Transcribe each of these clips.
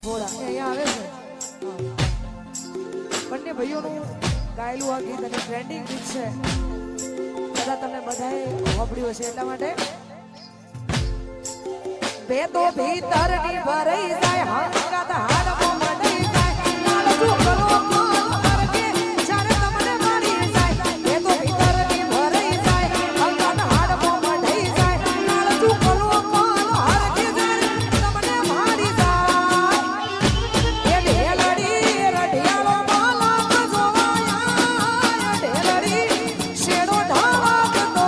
થોડા અહીંયા આવે છે બંને ભાઈઓનું ગાયેલું આ ગીત અને ટ્રેન્ડિંગ ગીત છે કદાચ તમે બધાએ સાંભળ્યું હશે એટલા માટે બે તો ભીતરની ભરાઈ જાય હંગાત હાડમો મંડાઈ જાય નાલજુ કરો કે જ્યારે તમને મારી જાય બે તો ભીતરની ભરાઈ જાય હંગાત હાડમો મંડાઈ જાય નાલજુ કરો હર કે જાય તમને મારી જાય એ ઢેલડી રઢિયાળો માલા જોવાયા ઢેલડી શેડો ઢાળક તો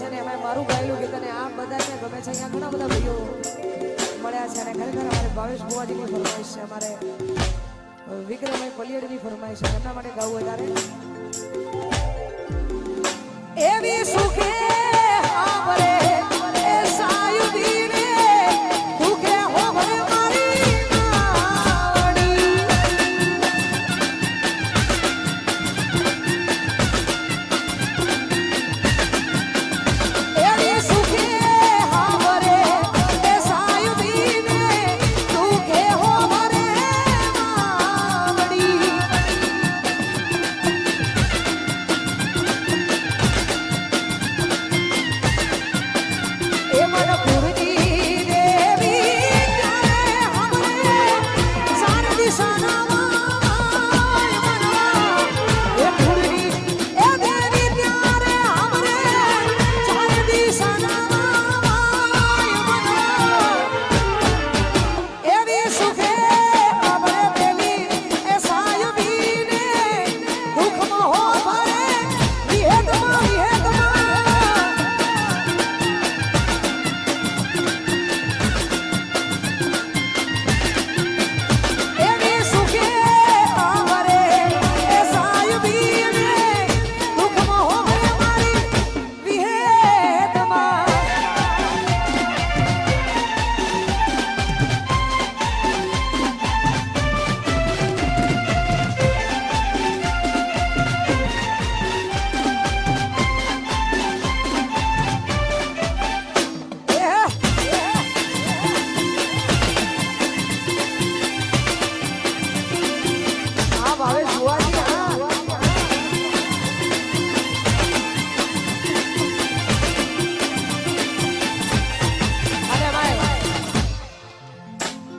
છે ને એમાં મારું ગાયેલું ગીત અને આ બધાને ગમે છે. અહીંયા ઘણા બધા ભાઈઓ મળ્યા છે અને ખરેખર અમારે ભાવેશ ભુવાજીની ફરમાઈશ છે, અમારે વિક્રમભાઈ પલિયડની ફરમાઈશ છે, એમના માટે ગાવું વધારે એવી સુખે આવરે એ સાયુદીને દુખે હોવરે મારી નાવડી એવી સુખે આવરે એ સાયુદીને દુખે હોવરે માવડી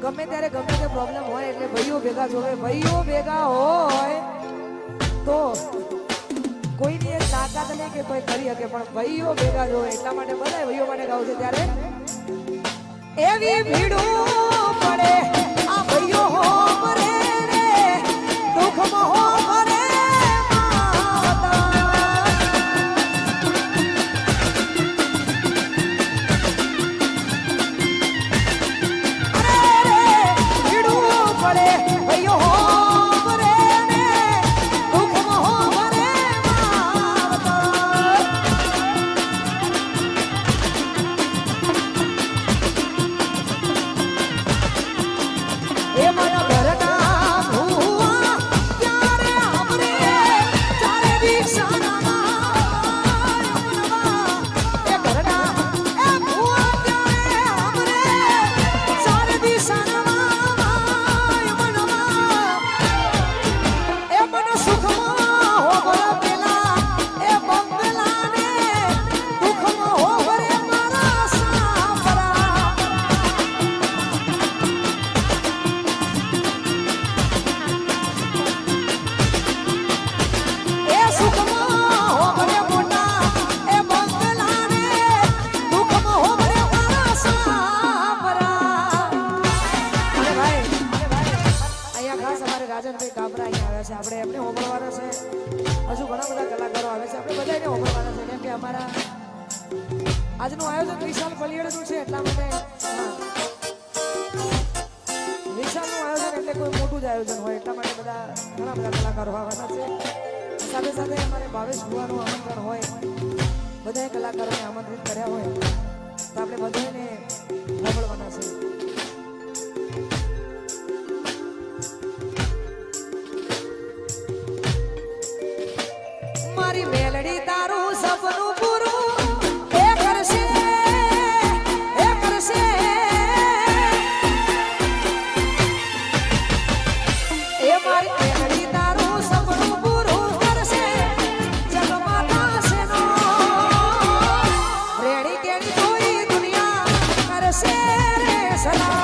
ગમે ત્યારે ગમે તે પ્રોબ્લેમ હોય એટલે ભાઈઓ ભેગા જોવે. ભાઈઓ ભેગા હોય તો કોઈની એક તાકાત નહીં કે કોઈ કરી શકે, પણ ભાઈઓ ભેગા જોવે એટલા માટે બધા ભાઈઓ માટે ગાવું છે. ત્યારે એવી ભીડું પડે આ ભાઈઓ હો મરે રે દુઃખમાં હો મરે આપણે એમને હોમળવાના છે. હજુ ઘણા બધા કલાકારો આવે છે, આપણે બધાને હોમળવાના છે કેમ કે અમારા આજનું આયોજન વિશાલ પલિયડનું છે એટલા માટે. વિશાલનું આયોજન એટલે કોઈ મોટું જ આયોજન હોય એટલા માટે બધા ઘણા બધા કલાકારો આવવાના છે. સાથે સાથે અમારે ભાવેશ ભુવાનું આમંત્રણ હોય, બધાએ કલાકારોને આમંત્રિત કર્યા હોય તો આપણે બધાને હોમળવાના છે. મારી મેલડી તારું સપનું પૂરું એ કરશે એ કરશે એ મારી મેલડી તારું સપનું પૂરું કરશે જગમાતા સેનો રેડી કેડી જોઈ દુનિયા કરશે રે સલામ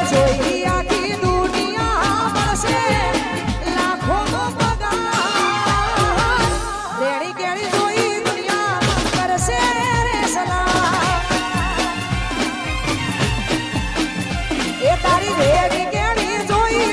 જોઈ આખી દુનિયા મળશે લાખોનો પગાર રેડી કેડી જોઈ દુનિયા કરશે રે સલામ એ તારી રેડી કેડી જોઈ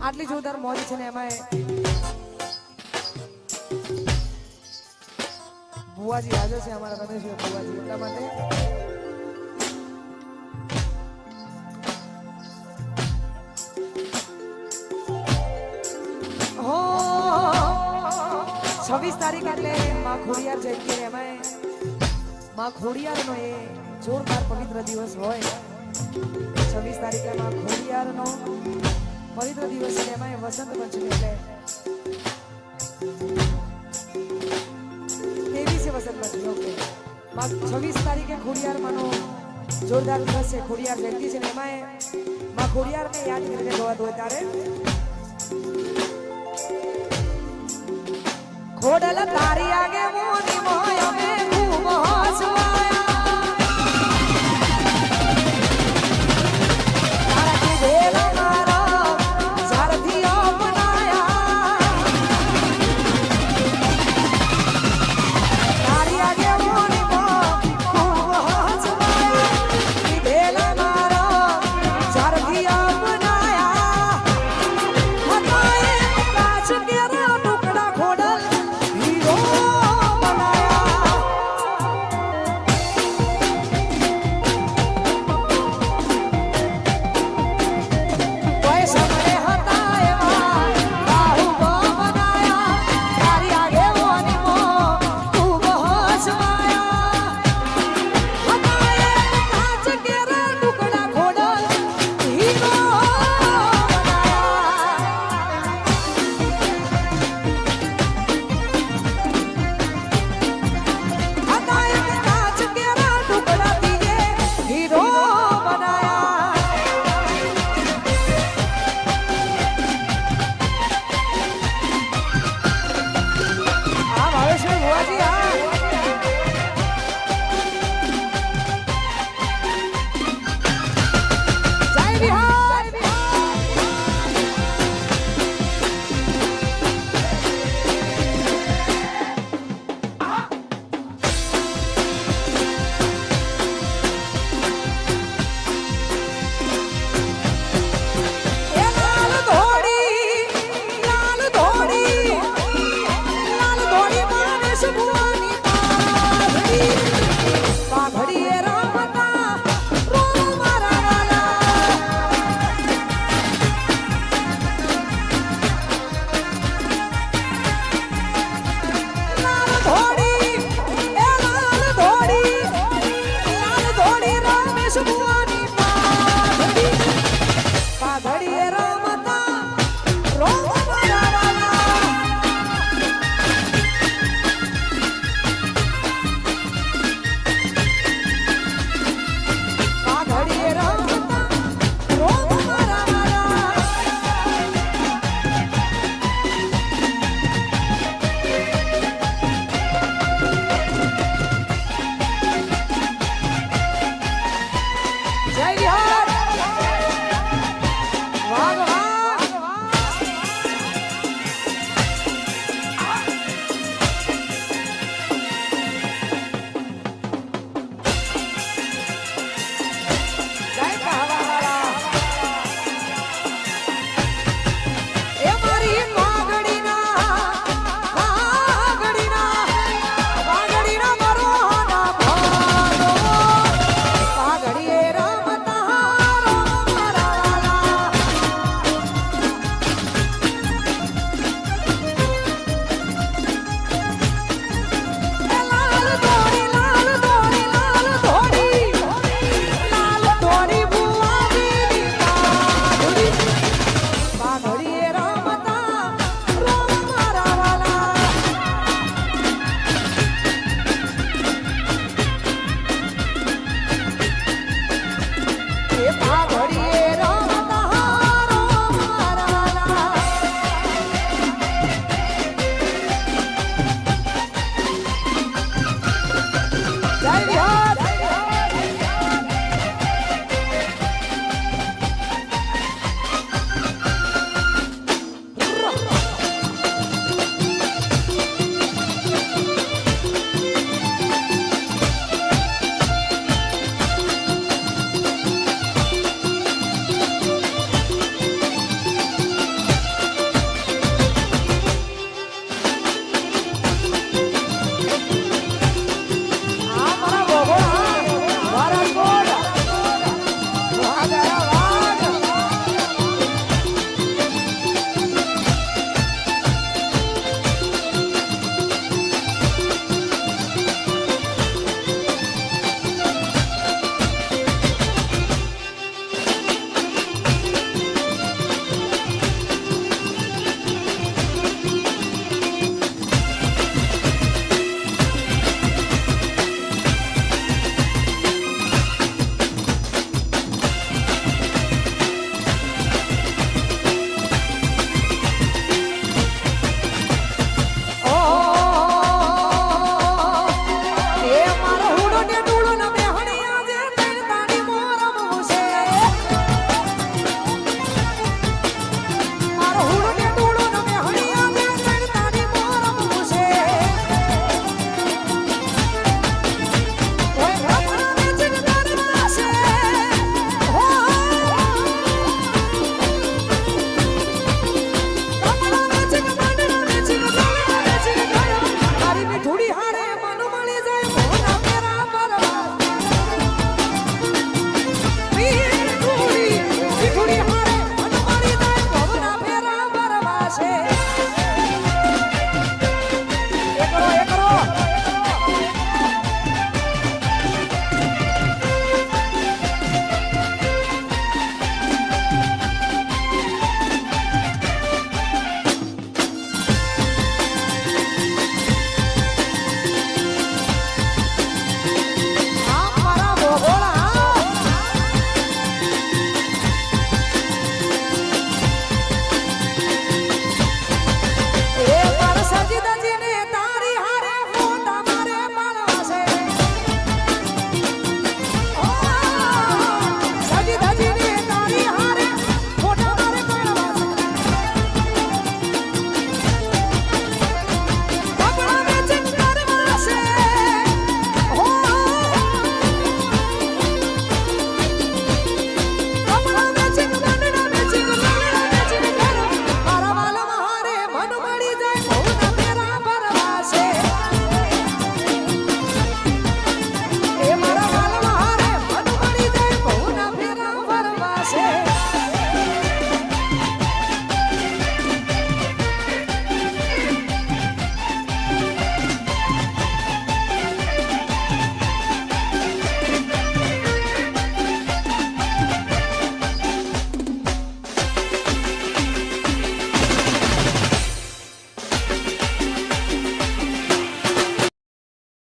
આટલી જોરદાર મોજ છે ને એમાં બુવાજી હાજર છે અમારા રમેશભાઈ બુવાજી એટલા માટે હો 26 તારીખ એટલે માં ખોડિયાર જયંતિ એમાં માં ખોડિયારનો એ જોરદાર પવિત્ર દિવસ હોય 26 તારીખે માં ખોડિયારનો પવિત્ર દિવસ છે એમાં વસંત પંચમી એટલે વસંત પંચમી ઓકે 26 તારીખે ખોડિયાર માનો જોરદાર દિવસ છે ખોડિયાર જયંતિ છે એમાં માં ખોડિયારને યાદ કરીને ગવાતું હોય ત્યારે ખોડલ તારી આગે